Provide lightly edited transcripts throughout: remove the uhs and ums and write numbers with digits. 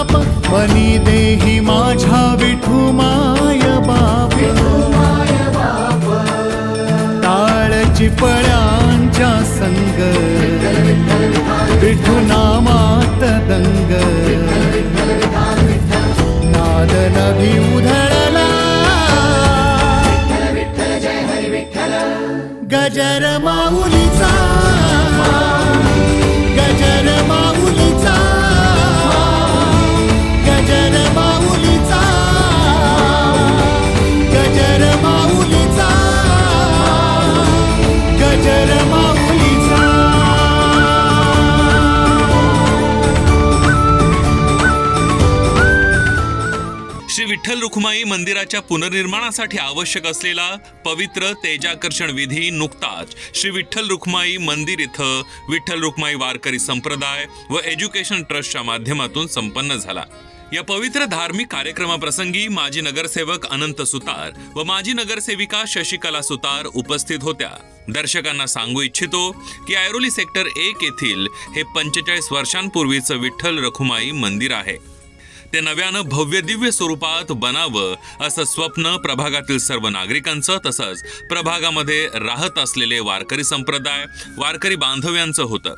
ताप मनी देही माझ्या विठू माय बाप टाळची पळ्यांच्या संग विठू नामात दंग नाद नभी उधळला गजर माऊलीचा गजर माऊलीचा गजर माऊलीचा गजर माऊलीचा गजर माऊलीचा। श्री विठ्ठल रुक्माई मंदिराच्या पुनर्निर्माणासाठी आवश्यक असलेला पवित्र तेजाकर्षण विधी नुकताच श्री विठ्ठल रुक्माई मंदिर इथं विठ्ठल रुक्माई वारकरी संप्रदाय व एज्युकेशन ट्रस्टच्या माध्यमातून संपन्न झाला। या पवित्र धार्मिक कार्यक्रमाप्रसंगी माजी नगरसेवक अनंत सुतार व माजी नगरसेविका शशिकला सुतार उपस्थित होत्या। दर्शकांना सांगू इच्छितो की ऐरोली सेक्टर 1 येथील हे 45 वर्षांपूर्वीचं विठ्ठल रखुमाई मंदिर आहे। ते नव्यानं भव्य दिव्य स्वरूपात बनावं असं स्वप्न प्रभागातील सर्व नागरिकांचं तसंच प्रभागामध्ये राहत असलेले वारकरी संप्रदाय वारकरी बांधव्यांचं होतं।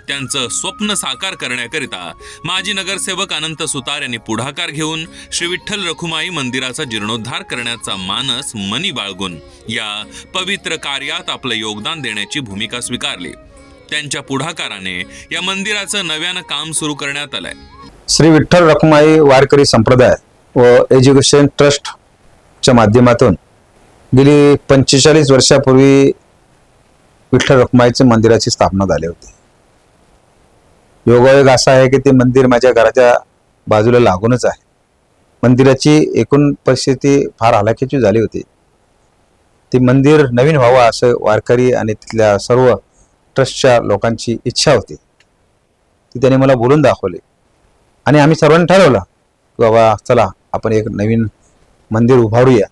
त्यांचं स्वप्न साकार करण्याकरिता माजी नगरसेवक अनंत सुतार यांनी पुढाकार घेऊन श्री विठ्ठल रखुमाई मंदिराचा जीर्णोद्धार करण्याचा मानस मनी बाळगून या पवित्र कार्यात आपलं योगदान देण्याची भूमिका स्वीकारली। त्यांच्या पुढाकाराने या मंदिराचं नव्यानं काम सुरू करण्यात आलंय। श्री विठ्ठल रखुमाई वारकरी संप्रदाय व एज्युकेशन ट्रस्टच्या माध्यमातून गेली 45 वर्षापूर्वी विठ्ठल रखुमाईच्या मंदिराची स्थापना झाली होती। योगायोग असा आहे की ते मंदिर माझ्या घराच्या बाजूला लागूनच आहे। मंदिराची एकूण परिस्थिती फार हलाखीची झाली होती। ते मंदिर नवीन व्हावं असं वारकरी आणि तिथल्या सर्व ट्रस्टच्या लोकांची इच्छा होती। ती त्यांनी मला बोलून दाखवली आणि आम्ही सर्वांनी ठरवलं की बाबा चला आपण एक नवीन मंदिर उभारूया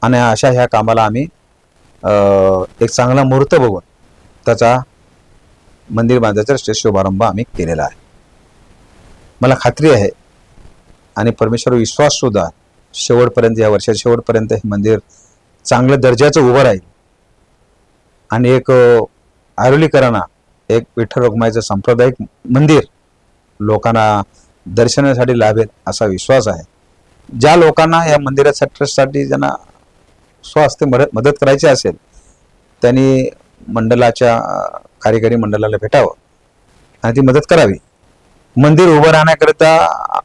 आणि अशा ह्या कामाला आम्ही एक चांगला मुहूर्त बघून त्याचा मंदिर बांधायचा शुभारंभ आम्ही केलेला आहे। मला खात्री आहे आणि परमेश्वर विश्वास सुद्धा शेवटपर्यंत या वर्षाच्या शेवटपर्यंत हे मंदिर चांगल्या दर्जाचं उभं राहील आणि एक ऐरोलीकरांना एक विठ्ठल रखुमाईचं सांप्रदायिक मंदिर लोकांना दर्शनासाठी लाभेल असा विश्वास आहे। ज्या लोकांना या मंदिराच्या ट्रस्टसाठी ज्यांना स्वहस्ते मदत करायची असेल त्यांनी मंडळाच्या कार्यकारी मंडळाला भेटावं आणि ती मदत करावी। मंदिर उभं राहण्याकरिता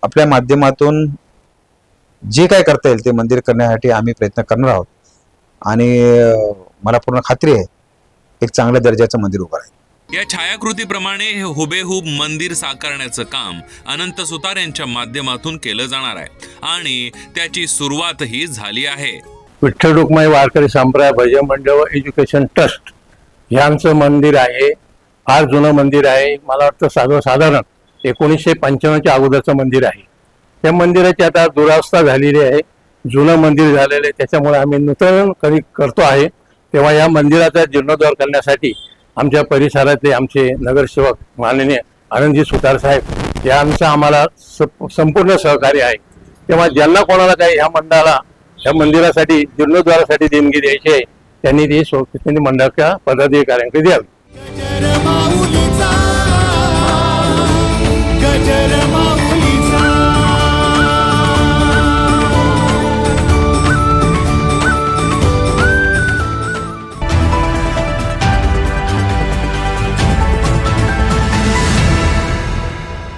आपल्या माध्यमातून जे काय करता येईल ते मंदिर करण्यासाठी आम्ही प्रयत्न करणार आहोत आणि मला पूर्ण खात्री आहे एक चांगल्या दर्जाचं मंदिर उभं राहील। या छायाकृतीप्रमाणे हे हुबेहूब मंदिर साकारण्याचं काम अनंत सुतार यांच्या माध्यमातून केलं जाणार आहे आणि त्याची सुरुवातही झाली आहे। विठ्ठल रुक्माई वारकरी संप्रदाय भजन मंडळ व एज्युकेशन ट्रस्ट हे आमचं मंदिर आहे। फार जुनं मंदिर आहे। मला वाटतं साधारण 1995च्या अगोदरचं मंदिर आहे। त्या मंदिराची आता दुरावस्था झालेली आहे, जुनं मंदिर झालेलं आहे, त्याच्यामुळे आम्ही नूतन करतो आहे। तेव्हा या मंदिराचा जीर्णोद्धार करण्यासाठी आमच्या परिसरातले आमचे नगरसेवक माननीय आनंदजी सुतार साहेब या आम्हाला संपूर्ण सहकार्य आहे। तेव्हा ज्यांना कोणाला काही ह्या मंदिरासाठी जीर्णोद्धारासाठी देणगी द्यायची आहे त्यांनी ती मंडळाच्या पदाधिकाऱ्यांकडे द्यावी।